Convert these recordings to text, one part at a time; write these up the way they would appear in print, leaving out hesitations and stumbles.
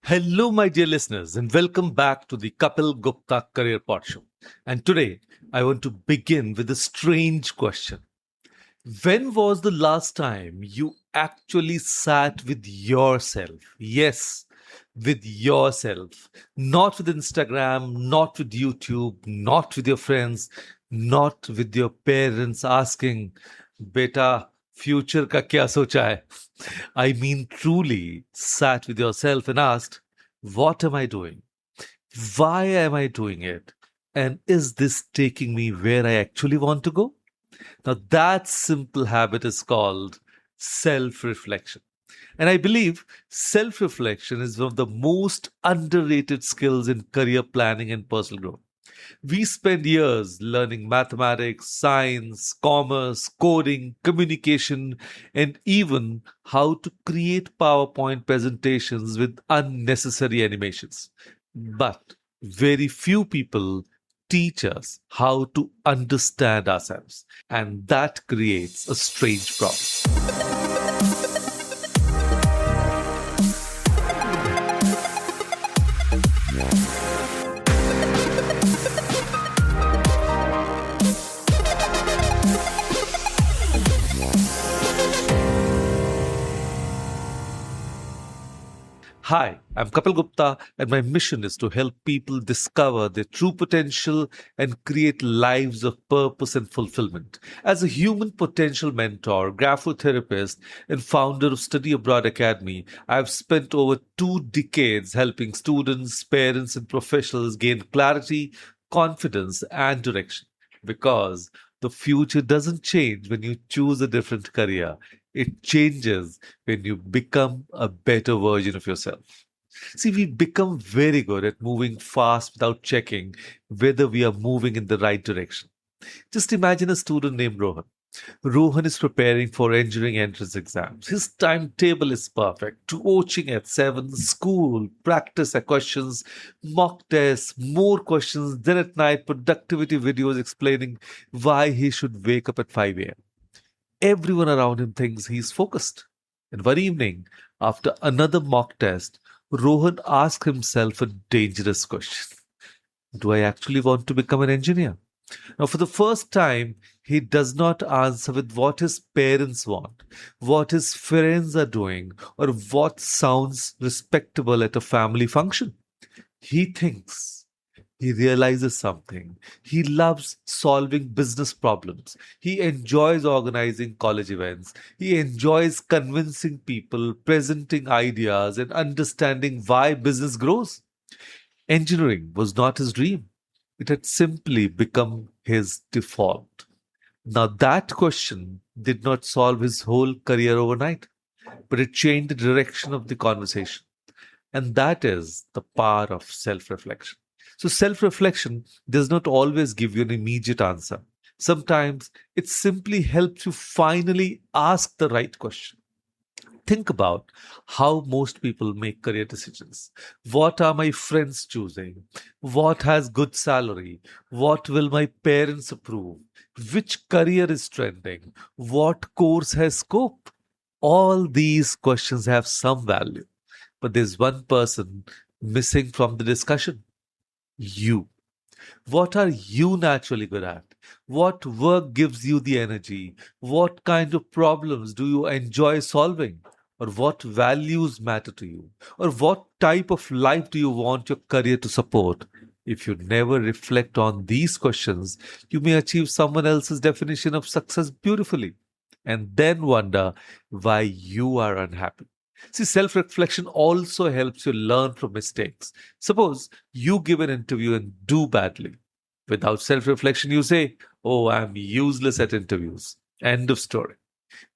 Hello, my dear listeners, and welcome back to the Kapeel Gupta Career PodShow. And today, I want to begin with a strange question. When was the last time you actually sat with yourself? Yes, with yourself. Not with Instagram, not with YouTube, not with your friends, not with your parents asking, Beta, future ka kya socha hai? I mean, truly sat with yourself and asked, what am I doing? Why am I doing it? And is this taking me where I actually want to go? Now, that simple habit is called self reflection. And I believe self reflection is one of the most underrated skills in career planning and personal growth. We spend years learning mathematics, science, commerce, coding, communication, and even how to create PowerPoint presentations with unnecessary animations. But very few people teach us how to understand ourselves, and that creates a strange problem. Hi, I'm Kapeel Gupta, and my mission is to help people discover their true potential and create lives of purpose and fulfillment. As a human potential mentor, graphotherapist, and founder of Study Abroad Academy, I've spent over 2 decades helping students, parents, and professionals gain clarity, confidence, and direction. Because the future doesn't change when you choose a different career, it changes when you become a better version of yourself. See, we become very good at moving fast without checking whether we are moving in the right direction. Just imagine a student named Rohan. Rohan is preparing for engineering entrance exams. His timetable is perfect. Coaching at 7, school, practice at questions, mock tests, more questions. Then at night, productivity videos explaining why he should wake up at 5 a.m. Everyone around him thinks he's focused. And one evening, after another mock test, Rohan asked himself a dangerous question. Do I actually want to become an engineer? Now, for the first time, he does not answer with what his parents want, what his friends are doing, or what sounds respectable at a family function. He thinks, he realizes something. He loves solving business problems. He enjoys organizing college events. He enjoys convincing people, presenting ideas, and understanding why business grows. Engineering was not his dream, it had simply become his default. Now, that question did not solve his whole career overnight, but it changed the direction of the conversation. And that is the power of self reflection. So, self reflection does not always give you an immediate answer. Sometimes it simply helps you finally ask the right question. Think about how most people make career decisions. What are my friends choosing? What has good salary? What will my parents approve? Which career is trending? What course has scope? All these questions have some value, but there's one person missing from the discussion: you. What are you naturally good at? What work gives you the energy? What kind of problems do you enjoy solving? Or what values matter to you? Or what type of life do you want your career to support? If you never reflect on these questions, you may achieve someone else's definition of success beautifully and then wonder why you are unhappy. See, self reflection also helps you learn from mistakes. Suppose you give an interview and do badly. Without self reflection, you say, oh, I'm useless at interviews. End of story.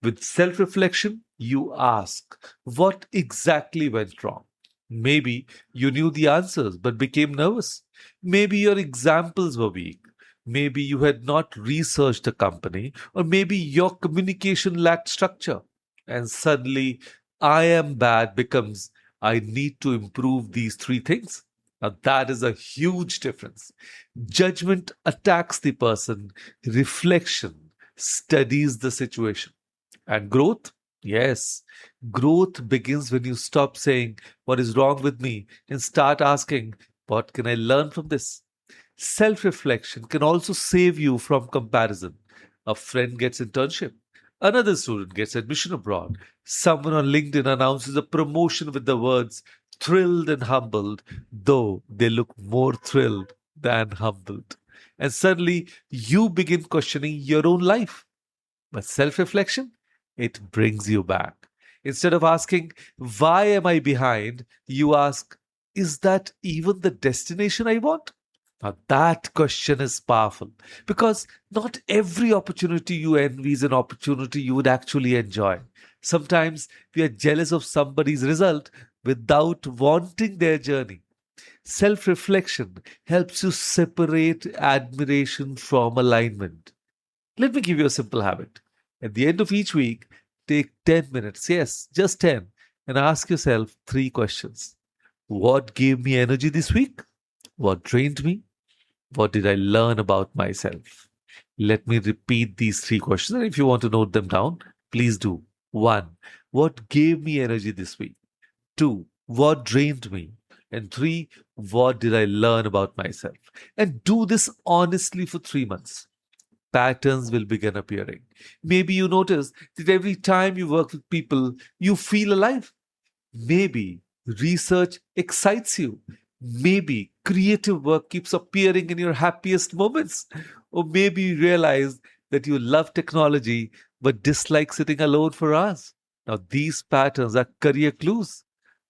With self reflection, you ask, what exactly went wrong? Maybe you knew the answers but became nervous. Maybe your examples were weak. Maybe you had not researched the company, or maybe your communication lacked structure. And suddenly, I am bad becomes I need to improve these 3 things. Now, that is a huge difference. Judgment attacks the person, reflection studies the situation, and growth. Yes, growth begins when you stop saying, "What is wrong with me?" and start asking, "What can I learn from this?" Self reflection can also save you from comparison. A friend gets internship, another student gets admission abroad, someone on LinkedIn announces a promotion with the words thrilled and humbled, though they look more thrilled than humbled. And suddenly you begin questioning your own life. But self reflection, it brings you back. Instead of asking, "Why am I behind?" you ask, "Is that even the destination I want?" Now, that question is powerful because not every opportunity you envy is an opportunity you would actually enjoy. Sometimes we are jealous of somebody's result without wanting their journey. Self reflection helps you separate admiration from alignment. Let me give you a simple habit. At the end of each week, take 10 minutes, yes, just 10, and ask yourself three questions. What gave me energy this week? What drained me? What did I learn about myself? Let me repeat these three questions. And if you want to note them down, please do. One, what gave me energy this week? Two, what drained me? And three, what did I learn about myself? And do this honestly for 3 months. Patterns will begin appearing. Maybe you notice that every time you work with people, you feel alive. Maybe research excites you. Maybe creative work keeps appearing in your happiest moments. Or maybe you realize that you love technology but dislike sitting alone for hours. Now, these patterns are career clues.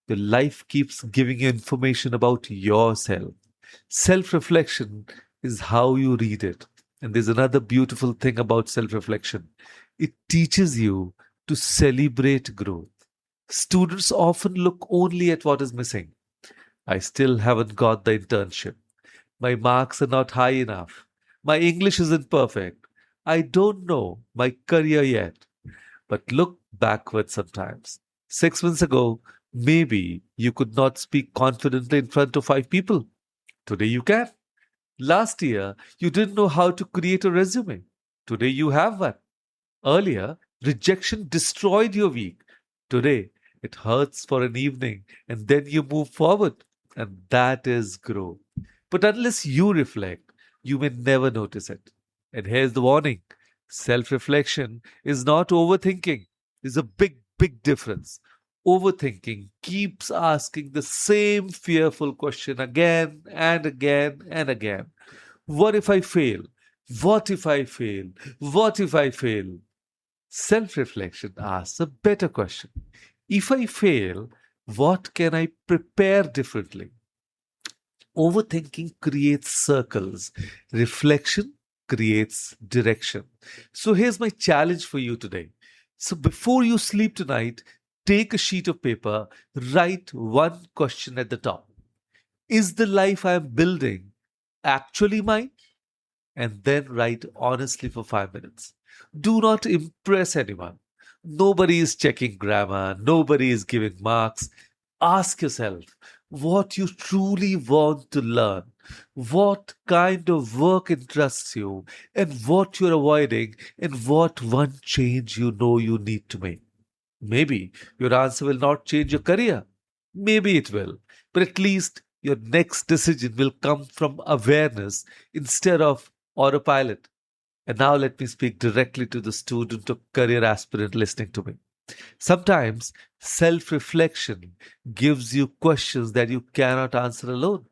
Your life keeps giving you information about yourself. Self reflection is how you read it. And there's another beautiful thing about self reflection it teaches you to celebrate growth. Students often look only at what is missing. I still haven't got the internship. My marks are not high enough. My English isn't perfect. I don't know my career yet. But look backward sometimes. 6 months ago, maybe you could not speak confidently in front of five people. Today you can. Last year, you didn't know how to create a resume. Today you have one. Earlier, rejection destroyed your week. Today, it hurts for an evening and then you move forward. And that is growth. But unless you reflect, you may never notice it. And here's the warning self reflection is not overthinking, there's a big, big difference. Overthinking keeps asking the same fearful question again and again and again. What if I fail? What if I fail? What if I fail? Self reflection asks a better question. If I fail, what can I prepare differently? Overthinking creates circles, reflection creates direction. So here's my challenge for you today. So before you sleep tonight, take a sheet of paper, write one question at the top. Is the life I am building actually mine? And then write honestly for 5 minutes. Do not impress anyone. Nobody is checking grammar, nobody is giving marks. Ask yourself what you truly want to learn, what kind of work interests you, and what you're avoiding, and what one change you know you need to make. Maybe your answer will not change your career. Maybe it will. But at least your next decision will come from awareness instead of autopilot. And now let me speak directly to the student or career aspirant listening to me. Sometimes self reflection gives you questions that you cannot answer alone.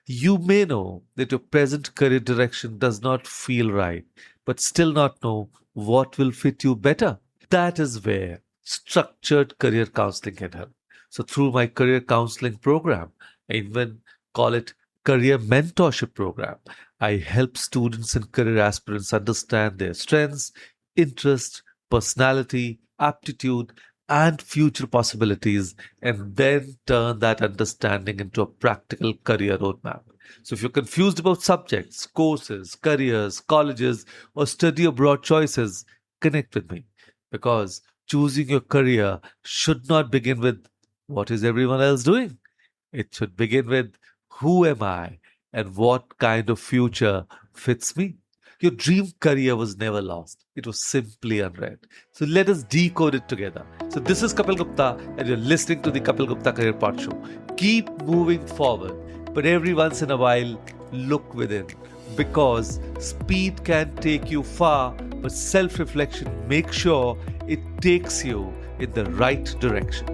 You may know that your present career direction does not feel right, but still not know what will fit you better. That is where structured career counseling can help. So, through my career counseling program, I even call it career mentorship program. I help students and career aspirants understand their strengths, interests, personality, aptitude, and future possibilities, and then turn that understanding into a practical career roadmap. So, if you're confused about subjects, courses, careers, colleges, or study abroad choices, connect with me because choosing your career should not begin with what is everyone else doing. It should begin with who am I and what kind of future fits me. Your dream career was never lost. It was simply unread. So let us decode it together. So this is Kapeel Gupta and you're listening to the Kapeel Gupta Career PodShow. Keep moving forward, but every once in a while, look within. Because speed can take you far, but self-reflection makes sure it takes you in the right direction.